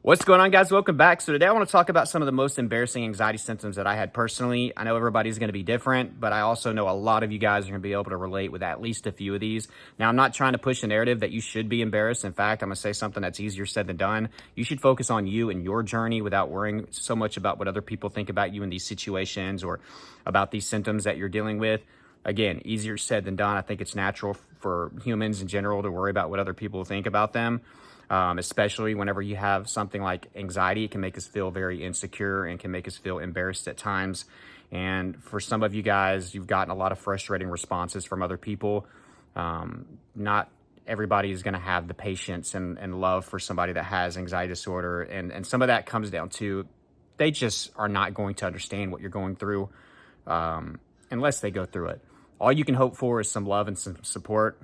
What's going on, guys? Welcome back. So today I want to talk about some of the most embarrassing anxiety symptoms that I had personally. I know everybody's going to be different, but I also know a lot of you guys are going to be able to relate with at least a few of these. Now, I'm not trying to push a narrative that you should be embarrassed. In fact, I'm going to say something that's easier said than done. You should focus on you and your journey without worrying so much about what other people think about you in these situations or about these symptoms that you're dealing with. Again, easier said than done. I think it's natural for humans in general to worry about what other people think about them. Especially whenever you have something like anxiety. It can make us feel very insecure and can make us feel embarrassed at times. And for some of you guys, you've gotten a lot of frustrating responses from other people. Not everybody is going to have the patience and love for somebody that has anxiety disorder. And some of that comes down to they just are not going to understand what you're going through unless they go through it. All you can hope for is some love and some support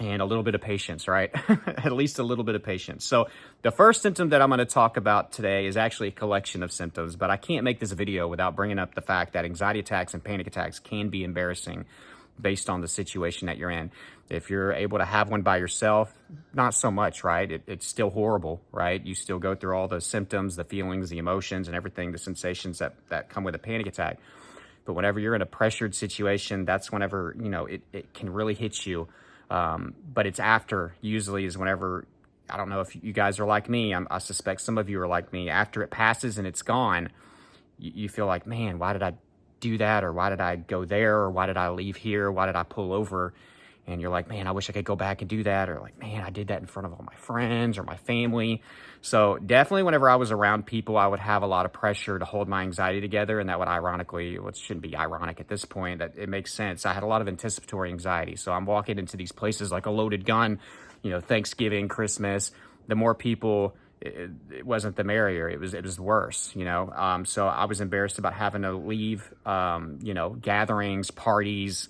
and a little bit of patience, right? At least a little bit of patience. So the first symptom that I'm going to talk about today is actually a collection of symptoms, but I can't make this video without bringing up the fact that anxiety attacks and panic attacks can be embarrassing based on the situation that you're in. If you're able to have one by yourself, not so much, right? It's still horrible, right? You still go through all the symptoms, the feelings, the emotions, and everything, the sensations that come with a panic attack. But whenever you're in a pressured situation, that's whenever, it can really hit you. But it's after, usually is whenever, I don't know if you guys are like me, I suspect some of you are like me. After it passes and it's gone, you feel like, man, why did I do that? Or why did I go there? Or why did I leave here? Why did I pull over? And you're like, man, I wish I could go back and do that. Or like, man, I did that in front of all my friends or my family. So definitely whenever I was around people, I would have a lot of pressure to hold my anxiety together. And that would ironically, well, it shouldn't be ironic at this point, that it makes sense. I had a lot of anticipatory anxiety. So I'm walking into these places like a loaded gun, Thanksgiving, Christmas. The more people, it wasn't the merrier. It was worse, So I was embarrassed about having to leave, gatherings, parties,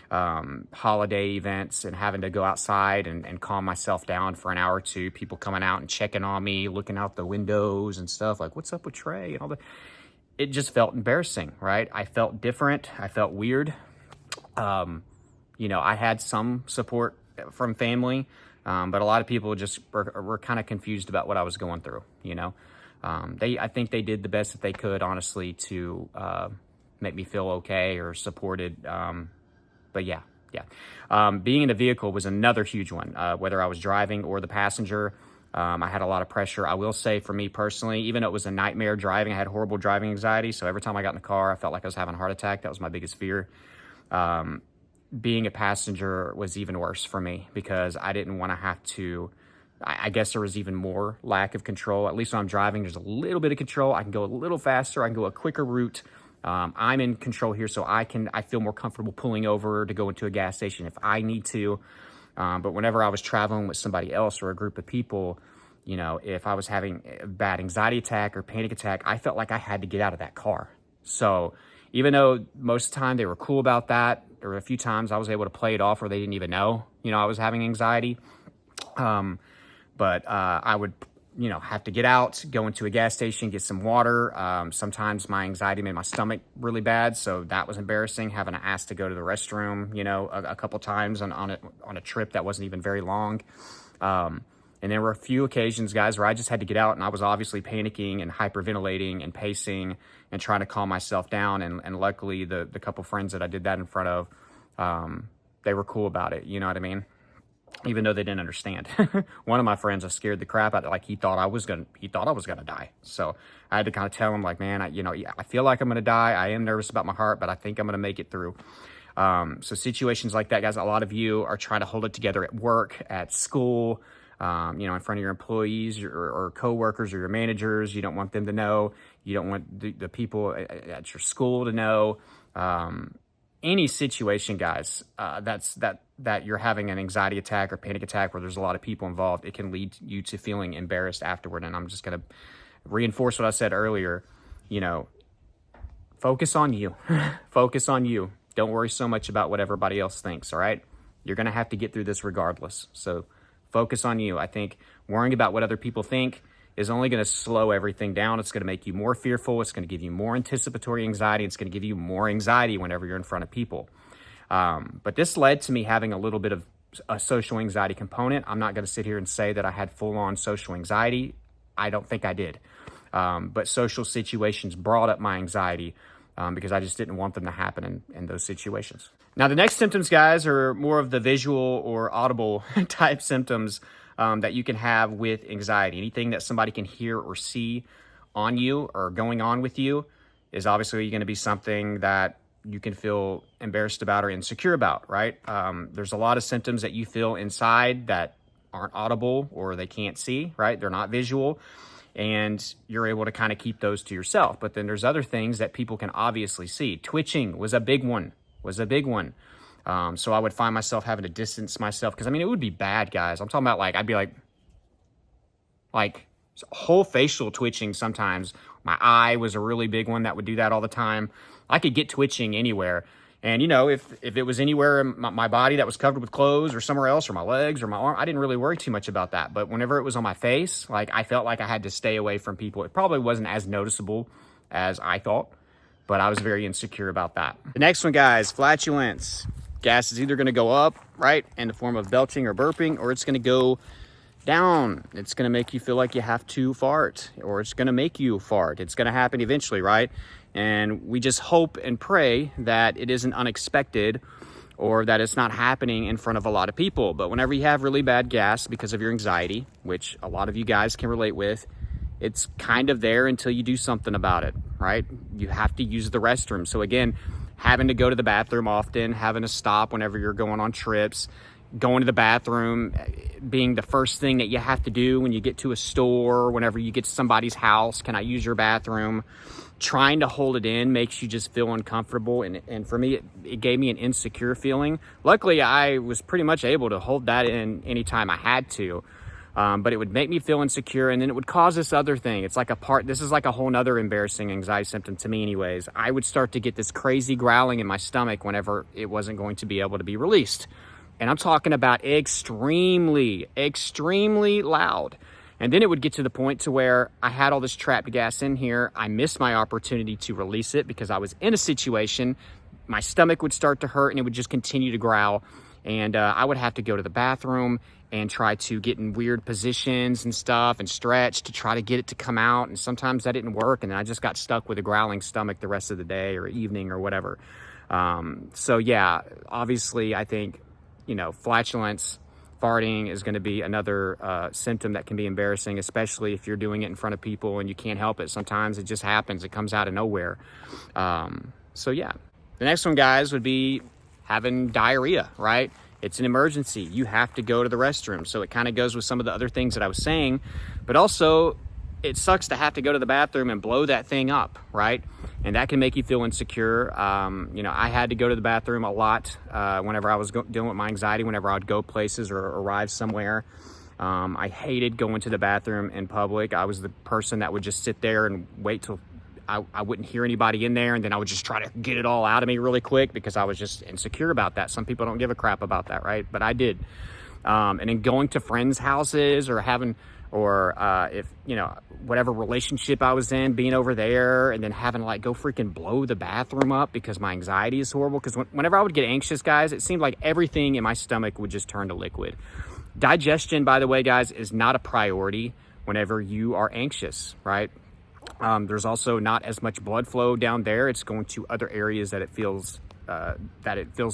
holiday events, and having to go outside and calm myself down for an hour or two. People coming out and checking on me, looking out the windows and stuff like, what's up with Trey and all that. It just felt embarrassing, right? I felt different. I felt weird. I had some support from family, but a lot of people just were kind of confused about what I was going through. I think they did the best that they could, honestly, to make me feel okay or supported. But yeah. Being in a vehicle was another huge one, whether I was driving or the passenger. I had a lot of pressure. I will say, for me personally, even though it was a nightmare driving, I had horrible driving anxiety. So every time I got in the car, I felt like I was having a heart attack. That was my biggest fear. Being a passenger was even worse for me because I didn't want to have to. I guess there was even more lack of control. At least when I'm driving, there's a little bit of control. I can go a little faster. I can go a quicker route. I'm in control here, so I feel more comfortable pulling over to go into a gas station if I need to. But whenever I was traveling with somebody else or a group of people, if I was having a bad anxiety attack or panic attack, I felt like I had to get out of that car. So even though most of the time they were cool about that, there were a few times I was able to play it off where they didn't even know, I was having anxiety. But I would have to get out, go into a gas station, get some water. Sometimes my anxiety made my stomach really bad, so that was embarrassing, having to ask to go to the restroom, a couple times on a trip that wasn't even very long. And there were a few occasions, guys, where I just had to get out, and I was obviously panicking and hyperventilating and pacing and trying to calm myself down. And luckily, the couple friends that I did that in front of, they were cool about it, you know what I mean? Even though they didn't understand. One of my friends, I scared the crap out of it. Like he thought I was gonna die. So I had to kind of tell him, like, man, I feel like I'm gonna die. I am nervous about my heart, but I think I'm gonna make it through. So situations like that, guys, a lot of you are trying to hold it together at work, at school, in front of your employees or coworkers or your managers. You don't want them to know. You don't want the people at your school to know. Any situation, guys, that you're having an anxiety attack or panic attack where there's a lot of people involved, it can lead you to feeling embarrassed afterward. And I'm just going to reinforce what I said earlier. Focus on you. Focus on you. Don't worry so much about what everybody else thinks, all right? You're going to have to get through this regardless. So focus on you. I think worrying about what other people think is only going to slow everything down. It's going to make you more fearful. It's going to give you more anticipatory anxiety. It's going to give you more anxiety whenever you're in front of people. But this led to me having a little bit of a social anxiety component. I'm not going to sit here and say that I had full-on social anxiety. I don't think I did. But social situations brought up my anxiety because I just didn't want them to happen in those situations. Now, the next symptoms, guys, are more of the visual or audible type symptoms that you can have with anxiety. Anything that somebody can hear or see on you or going on with you is obviously going to be something that you can feel embarrassed about or insecure about, right? There's a lot of symptoms that you feel inside that aren't audible or they can't see, right? They're not visual, and you're able to kind of keep those to yourself. But then there's other things that people can obviously see. Twitching was a big one, so I would find myself having to distance myself because, I mean, it would be bad, guys. I'm talking about like, I'd be like whole facial twitching sometimes. My eye was a really big one that would do that all the time. I could get twitching anywhere. And, you know, if it was anywhere in my body that was covered with clothes or somewhere else or my legs or my arm, I didn't really worry too much about that. But whenever it was on my face, like I felt like I had to stay away from people. It probably wasn't as noticeable as I thought, but I was very insecure about that. The next one, guys, flatulence. Gas is either going to go up, right, in the form of belching or burping, or it's going to go down. It's going to make you feel like you have to fart, or it's going to make you fart. It's going to happen eventually, right? And we just hope and pray that it isn't unexpected or that it's not happening in front of a lot of people. But whenever you have really bad gas because of your anxiety, which a lot of you guys can relate with, it's kind of there until you do something about it, right? You have to use the restroom. So again, having to go to the bathroom often, having to stop whenever you're going on trips, going to the bathroom being the first thing that you have to do when you get to a store, whenever you get to somebody's house, can I use your bathroom? Trying to hold it in makes you just feel uncomfortable. And for me, it gave me an insecure feeling. Luckily, I was pretty much able to hold that in anytime I had to. But it would make me feel insecure, and then it would cause this other thing. It's like this is like a whole nother embarrassing anxiety symptom to me anyways. I would start to get this crazy growling in my stomach whenever it wasn't going to be able to be released. And I'm talking about extremely, extremely loud. And then it would get to the point to where I had all this trapped gas in here. I missed my opportunity to release it because I was in a situation. My stomach would start to hurt and it would just continue to growl. And I would have to go to the bathroom and try to get in weird positions and stuff and stretch to try to get it to come out. And sometimes that didn't work. And then I just got stuck with a growling stomach the rest of the day or evening or whatever. So yeah, obviously I think, you know, flatulence, farting is going to be another symptom that can be embarrassing, especially if you're doing it in front of people and you can't help it. Sometimes it just happens. It comes out of nowhere. So yeah, the next one, guys, would be having diarrhea, right? It's an emergency. You have to go to the restroom. So it kind of goes with some of the other things that I was saying, but also it sucks to have to go to the bathroom and blow that thing up, right? And that can make you feel insecure. You know, I had to go to the bathroom a lot whenever I was dealing with my anxiety, whenever I'd go places or arrive somewhere. I hated going to the bathroom in public. I was the person that would just sit there and wait till I wouldn't hear anybody in there, and then I would just try to get it all out of me really quick because I was just insecure about that. Some people don't give a crap about that, right? But I did. And then going to friends' houses or if, you know, whatever relationship I was in, being over there and then having to like go freaking blow the bathroom up because my anxiety is horrible. Because whenever I would get anxious, guys, it seemed like everything in my stomach would just turn to liquid. Digestion, by the way, guys, is not a priority whenever you are anxious, right? There's also not as much blood flow down there. It's going to other areas that it feels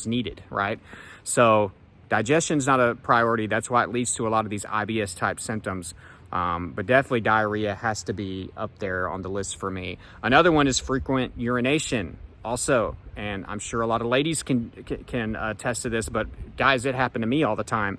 needed, right? So digestion is not a priority. That's why it leads to a lot of these IBS type symptoms. But definitely diarrhea has to be up there on the list for me. Another one is frequent urination also. And I'm sure a lot of ladies can attest to this, but guys, it happened to me all the time.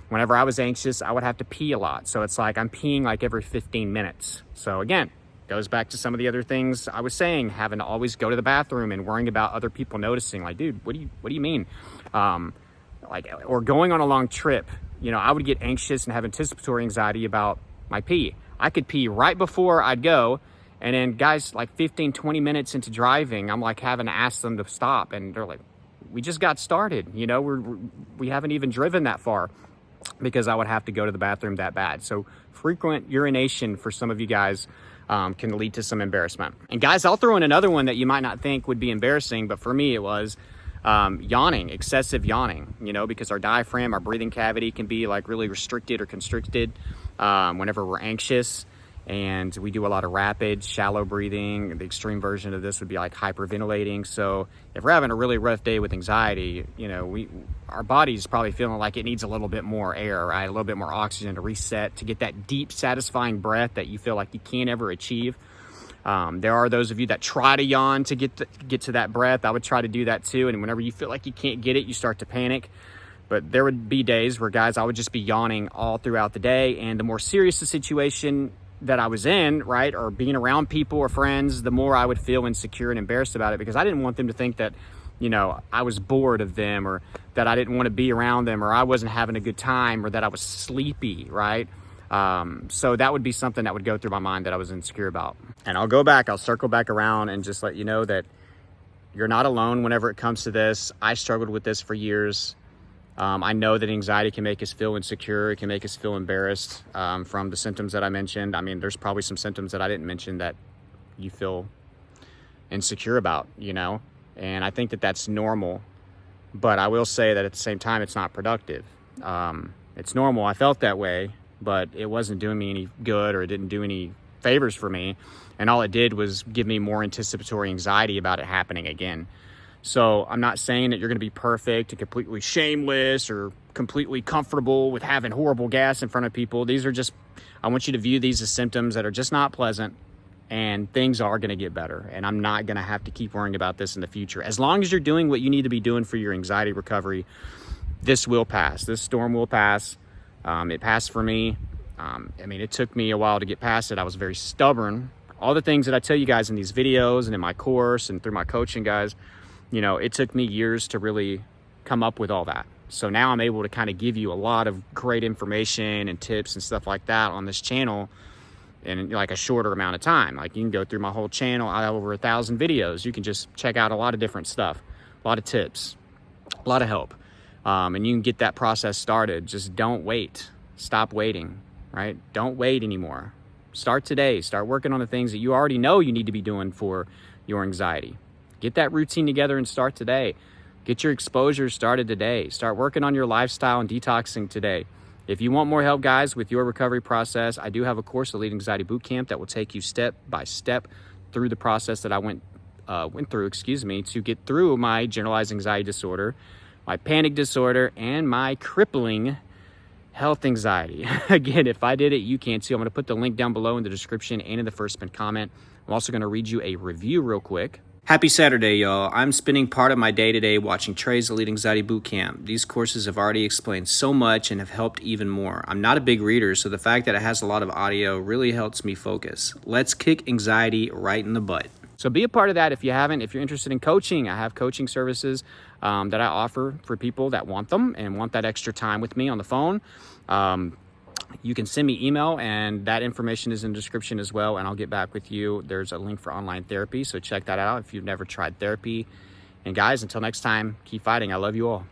Whenever I was anxious, I would have to pee a lot. So it's like I'm peeing like every 15 minutes. So again, goes back to some of the other things I was saying, having to always go to the bathroom and worrying about other people noticing, like, dude, what do you mean? Or going on a long trip, you know, I would get anxious and have anticipatory anxiety about my pee. I could pee right before I'd go. And then guys, like 15, 20 minutes into driving, I'm like having to ask them to stop. And they're like, we just got started. You know, we haven't even driven that far because I would have to go to the bathroom that bad. So frequent urination for some of you guys can lead to some embarrassment. And guys, I'll throw in another one that you might not think would be embarrassing, but for me it was yawning, excessive yawning, you know, because our diaphragm, our breathing cavity can be like really restricted or constricted whenever we're anxious. And we do a lot of rapid, shallow breathing. The extreme version of this would be like hyperventilating. So if we're having a really rough day with anxiety, our body's probably feeling like it needs a little bit more air, right? A little bit more oxygen to reset, to get that deep, satisfying breath that you feel like you can't ever achieve. There are those of you that try to yawn to get to that breath. I would try to do that too. And whenever you feel like you can't get it, you start to panic. But there would be days where, guys, I would just be yawning all throughout the day. And the more serious the situation that I was in, right, or being around people or friends, the more I would feel insecure and embarrassed about it, because I didn't want them to think that, I was bored of them, or that I didn't want to be around them, or I wasn't having a good time, or that I was sleepy, right? So that would be something that would go through my mind that I was insecure about. And I'll circle back around and just let you know that you're not alone whenever it comes to this. I struggled with this for years. I know that anxiety can make us feel insecure. It can make us feel embarrassed from the symptoms that I mentioned. I mean, there's probably some symptoms that I didn't mention that you feel insecure about, and I think that that's normal. But I will say that at the same time, it's not productive. It's normal. I felt that way, but it wasn't doing me any good, or it didn't do any favors for me. And all it did was give me more anticipatory anxiety about it happening again. So I'm not saying that you're going to be perfect and completely shameless or completely comfortable with having horrible gas in front of people. These are just, I want you to view these as symptoms that are just not pleasant, and things are going to get better. And I'm not going to have to keep worrying about this in the future. As long as you're doing what you need to be doing for your anxiety recovery, this will pass. This storm will pass. It passed for me. It took me a while to get past it. I was very stubborn. All the things that I tell you guys in these videos and in my course and through my coaching, guys, it took me years to really come up with all that. So now I'm able to kind of give you a lot of great information and tips and stuff like that on this channel in like a shorter amount of time. Like, you can go through my whole channel. I have over 1,000 videos. You can just check out a lot of different stuff, a lot of tips, a lot of help. And you can get that process started. Just don't wait. Stop waiting, right? Don't wait anymore. Start today. Start working on the things that you already know you need to be doing for your anxiety. Get that routine together and start today. Get your exposure started today. Start working on your lifestyle and detoxing today. If you want more help, guys, with your recovery process, I do have a course, Elite Anxiety Bootcamp, that will take you step by step through the process that I went through, to get through my generalized anxiety disorder, my panic disorder, and my crippling health anxiety. Again, if I did it, you can too. I'm going to put the link down below in the description and in the first pinned comment. I'm also going to read you a review real quick. Happy Saturday, y'all. I'm spending part of my day today watching Trey's Elite Anxiety Bootcamp. These courses have already explained so much and have helped even more. I'm not a big reader, so the fact that it has a lot of audio really helps me focus. Let's kick anxiety right in the butt. So be a part of that if you haven't. If you're interested in coaching, I have coaching services that I offer for people that want them and want that extra time with me on the phone. You can send me email, and that information is in the description as well, and I'll get back with you. There's a link for online therapy, so check that out if you've never tried therapy. And guys, until next time, keep fighting. I love you all.